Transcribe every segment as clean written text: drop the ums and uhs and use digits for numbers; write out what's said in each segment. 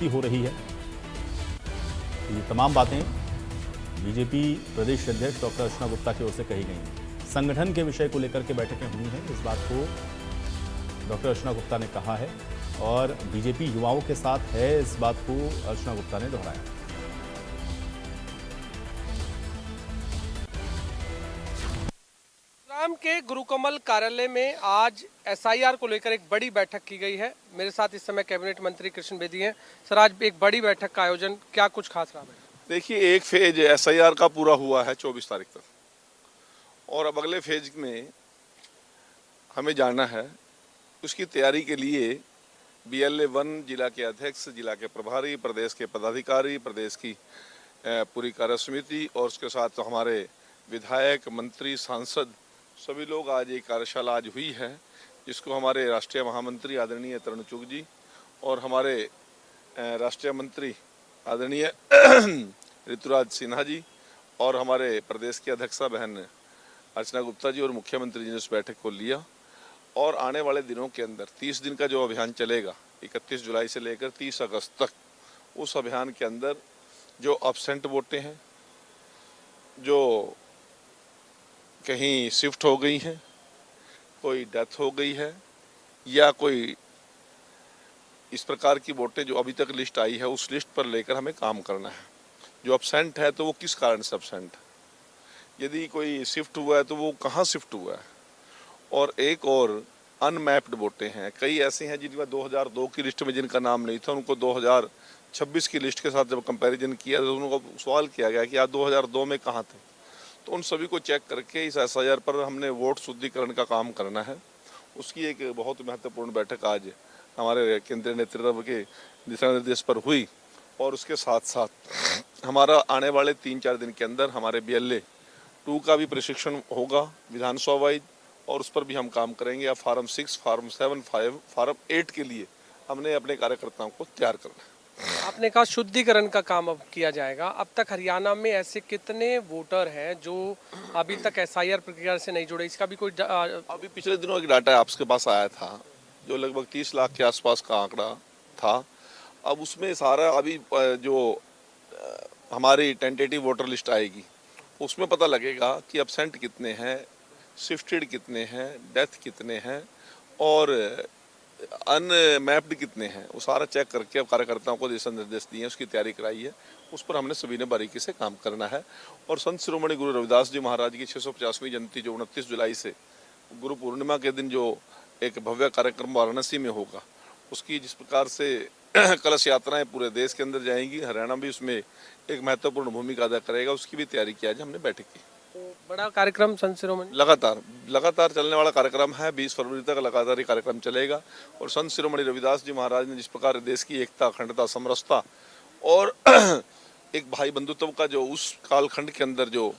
हो रही है। ये तमाम बातें बीजेपी प्रदेश अध्यक्ष डॉक्टर अर्चना गुप्ता की ओर से कही गई हैं। संगठन के विषय को लेकर के बैठकें हुई हैं, इस बात को डॉक्टर अर्चना गुप्ता ने कहा है और बीजेपी युवाओं के साथ है, इस बात को अर्चना गुप्ता ने दोहराया। राम के गुरुकमल कार्यालय में आज एसआईआर को लेकर एक बड़ी बैठक की गई है। मेरे साथ इस समय कैबिनेट मंत्री कृष्ण बेदी हैं। सर, आज एक बड़ी बैठक का आयोजन, क्या कुछ खास रहा है? देखिए, एक फेज एसआईआर का पूरा हुआ है 24 तारीख तक, और अब अगले फेज में हमें जाना है। उसकी तैयारी के लिए BLA 1 जिला के अध्यक्ष, जिला के प्रभारी, प्रदेश के पदाधिकारी, प्रदेश की पूरी कार्य समिति और उसके साथ हमारे विधायक, मंत्री, सांसद सभी लोग आज एक कार्यशाला आज हुई है, जिसको हमारे राष्ट्रीय महामंत्री आदरणीय तरुण चुग जी और हमारे राष्ट्रीय मंत्री आदरणीय ऋतुराज सिन्हा जी और हमारे प्रदेश की अध्यक्षा बहन अर्चना गुप्ता जी और मुख्यमंत्री जी ने उस बैठक को लिया। और आने वाले दिनों के अंदर 30 दिन का जो अभियान चलेगा, 31 जुलाई से लेकर 30 अगस्त तक, उस अभियान के अंदर जो अब्सेंट वोटें हैं, जो कहीं शिफ्ट हो गई हैं, कोई डेथ हो गई है या कोई इस प्रकार की वोटें जो अभी तक लिस्ट आई है, उस लिस्ट पर लेकर हमें काम करना है। जो अब्सेंट है तो वो किस कारण से अब्सेंट है, यदि कोई शिफ्ट हुआ है तो वो कहाँ शिफ्ट हुआ है। और एक और अनमैप्ड वोटें हैं, कई ऐसी हैं जिनका 2002 की लिस्ट में जिनका नाम नहीं था, उनको 2026 की लिस्ट के साथ जब कंपैरिजन किया तो उनको सवाल किया गया कि आप 2002 में कहाँ थे। तो उन सभी को चेक करके इस एसआईआर पर हमने वोट शुद्धिकरण का काम करना है। उसकी एक बहुत महत्वपूर्ण बैठक आज हमारे केंद्रीय नेतृत्व के दिशा निर्देश पर हुई। और उसके साथ साथ हमारा आने वाले 3-4 दिन के अंदर हमारे BLA 2 का भी प्रशिक्षण होगा विधानसभा वाइज, और उस पर भी हम काम करेंगे। अब फार्म 6, फार्म 7, फार्म 8 के लिए हमने अपने कार्यकर्ताओं को तैयार करना है। आपने कहा शुद्धिकरण का काम अब किया जाएगा। अब तक हरियाणा में ऐसे कितने वोटर हैं जो अभी तक एसआईआर प्रक्रिया से नहीं जुड़े? इसका भी कोई अभी पिछले दिनों एक डाटा आपके पास आया था जो लगभग 30 लाख के आसपास का आंकड़ा था। अब उसमें सारा अभी जो हमारी टेंटेटिव वोटर लिस्ट आएगी, उसमें पता लगेगा कि अब्सेंट कितने हैं, शिफ्टेड कितने हैं, डेथ कितने हैं और अनमैप्ड कितने हैं। वो सारा चेक करके अब कार्यकर्ताओं को दिशा निर्देश दिए हैं, उसकी तैयारी कराई है। उस पर हमने सभी ने बारीकी से काम करना है। और संत शिरोमणि गुरु रविदास जी महाराज की 650वीं जयंती जो 29 जुलाई से गुरु पूर्णिमा के दिन जो एक भव्य कार्यक्रम वाराणसी में होगा, उसकी जिस प्रकार से कलश यात्राएं पूरे देश के अंदर जाएंगी, हरियाणा भी उसमें एक महत्वपूर्ण भूमिका अदा करेगा। उसकी भी तैयारी की आज हमने बैठक की। तो बड़ा कार्यक्रम संत शिरोमणि लगातार चलने वाला कार्यक्रम है। 20 फरवरी तक लगातार ये कार्यक्रम चलेगा। और संत शिरोमणि रविदास जी महाराज ने जिस प्रकार देश की एकता, अखंडता, समरसता और एक भाई बंधुत्व का जो उस कालखंड के अंदर जो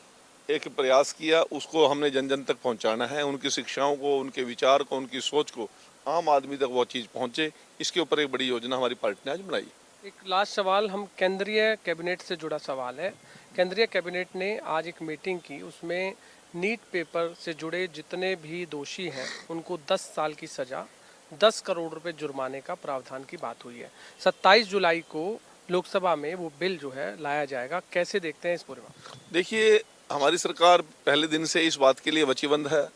एक प्रयास किया, उसको हमने जन जन तक पहुंचाना है। उनकी शिक्षाओं को, उनके विचार को, उनकी सोच को आम आदमी तक वो चीज़ पहुंचे, इसके ऊपर एक बड़ी योजना हमारी पार्टी ने आज बनाई। एक लास्ट सवाल, हम केंद्रीय कैबिनेट से जुड़ा सवाल है। केंद्रीय कैबिनेट ने आज एक मीटिंग की, उसमें नीट पेपर से जुड़े जितने भी दोषी हैं उनको 10 साल की सज़ा, 10 करोड़ रुपए जुर्माने का प्रावधान की बात हुई है। 27 जुलाई को लोकसभा में वो बिल जो है लाया जाएगा। कैसे देखते हैं इस पूरे बात? देखिए, हमारी सरकार पहले दिन से इस बात के लिए वचनबद्ध है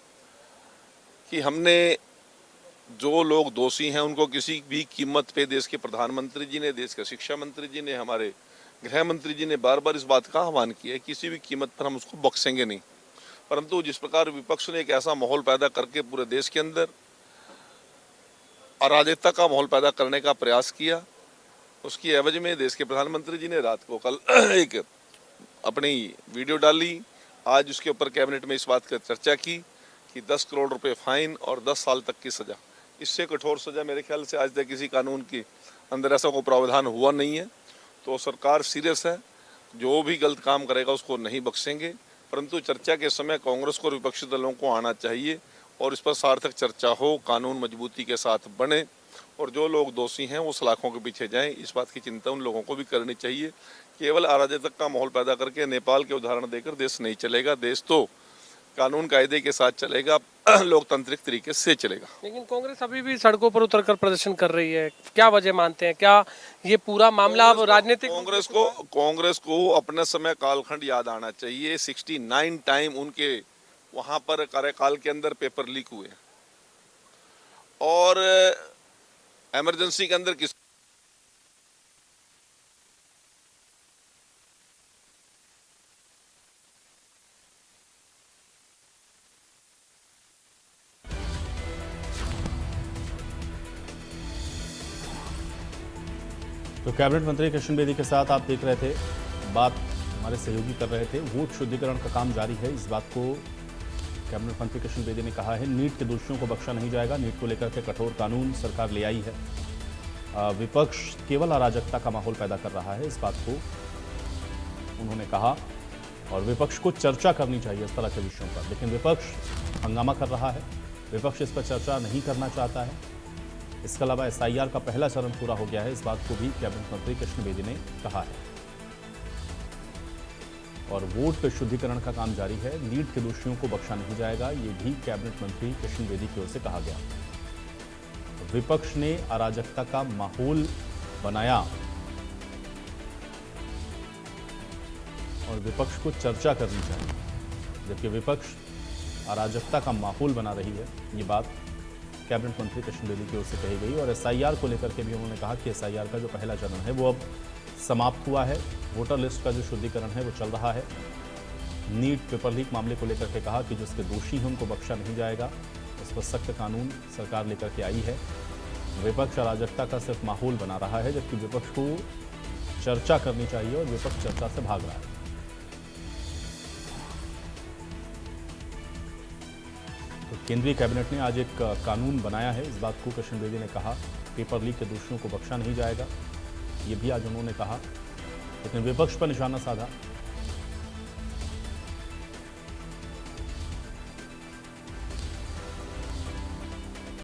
कि हमने जो लोग दोषी हैं उनको किसी भी कीमत पे, देश के प्रधानमंत्री जी ने, देश के शिक्षा मंत्री जी ने, हमारे गृह मंत्री जी ने बार बार इस बात का आह्वान किया है, किसी भी कीमत पर हम उसको बख्शेंगे नहीं। परंतु जिस प्रकार विपक्ष ने एक ऐसा माहौल पैदा करके पूरे देश के अंदर अराजकता का माहौल पैदा करने का प्रयास किया, उसकी एवज में देश के प्रधानमंत्री जी ने रात को कल एक अपनी वीडियो डाली। आज उसके ऊपर कैबिनेट में इस बात की चर्चा की कि 10 करोड़ रुपए फाइन और 10 साल तक की सज़ा। इससे कठोर सज़ा मेरे ख्याल से आज तक किसी कानून के अंदर ऐसा कोई प्रावधान हुआ नहीं है। तो सरकार सीरियस है, जो भी गलत काम करेगा उसको नहीं बख्शेंगे। परंतु चर्चा के समय कांग्रेस को और विपक्षी दलों को आना चाहिए और इस पर सार्थक चर्चा हो, कानून मजबूती के साथ बने और जो लोग दोषी हैं वो सलाखों के पीछे जाएं। इस बात की चिंता उन लोगों को भी करनी चाहिए। केवल अराजकता का माहौल पैदा करके नेपाल के उदाहरण देकर देश नहीं चलेगा। देश तो कानून कायदे के साथ चलेगा, लोकतांत्रिक तरीके से चलेगा। लेकिन कांग्रेस अभी भी सड़कों पर उतरकर प्रदर्शन कर रही है, क्या वजह मानते हैं? क्या ये पूरा मामला अब राजनीतिक? कांग्रेस को अपना समय कालखंड याद आना चाहिए। 69 टाइम उनके वहां पर कार्यकाल के अंदर पेपर लीक हुए और इमरजेंसी के अंदर किस तो कैबिनेट मंत्री कृष्ण बेदी के साथ आप देख रहे थे, बात हमारे सहयोगी कर रहे थे। वोट शुद्धिकरण का काम जारी है, इस बात को कैबिनेट मंत्री कृष्ण बेदी ने कहा है। नीट के दोषियों को बख्शा नहीं जाएगा। नीट को लेकर के कठोर कानून सरकार ले आई है। विपक्ष केवल अराजकता का माहौल पैदा कर रहा है, इस बात को उन्होंने कहा। और विपक्ष को चर्चा करनी चाहिए इस तरह के विषयों पर, लेकिन विपक्ष हंगामा कर रहा है। विपक्ष इस पर चर्चा नहीं करना चाहता है। इसके अलावा SIR का पहला चरण पूरा हो गया है, इस बात को भी कैबिनेट मंत्री कृष्ण बेदी ने कहा है। और वोट शुद्धिकरण का काम जारी है। नीट के दोषियों को बख्शा नहीं जाएगा, ये भी कैबिनेट मंत्री कृष्ण बेदी की ओर से कहा गया। विपक्ष ने अराजकता का माहौल बनाया और विपक्ष को चर्चा करनी चाहिए, जबकि विपक्ष अराजकता का माहौल बना रही है, ये बात कैबिनेट मंत्री कृष्ण बेदी की ओर से कही गई। और SIR को लेकर के भी उन्होंने कहा कि SIR का जो पहला चरण है वो अब समाप्त हुआ है। वोटर लिस्ट का जो शुद्धिकरण है वो चल रहा है। नीट पेपर लीक मामले को लेकर के कहा कि जिसके दोषी हैं उनको बख्शा नहीं जाएगा। उस पर सख्त कानून सरकार लेकर के आई है। विपक्ष अराजकता का सिर्फ माहौल बना रहा है, जबकि विपक्ष को चर्चा करनी चाहिए और विपक्ष चर्चा से भाग रहा है। तो केंद्रीय कैबिनेट ने आज एक कानून बनाया है, इस बात को कृष्ण बेदी ने कहा। पेपर लीक के दोषियों को बख्शा नहीं जाएगा, ये भी आज उन्होंने कहा। लेकिन विपक्ष पर निशाना साधा।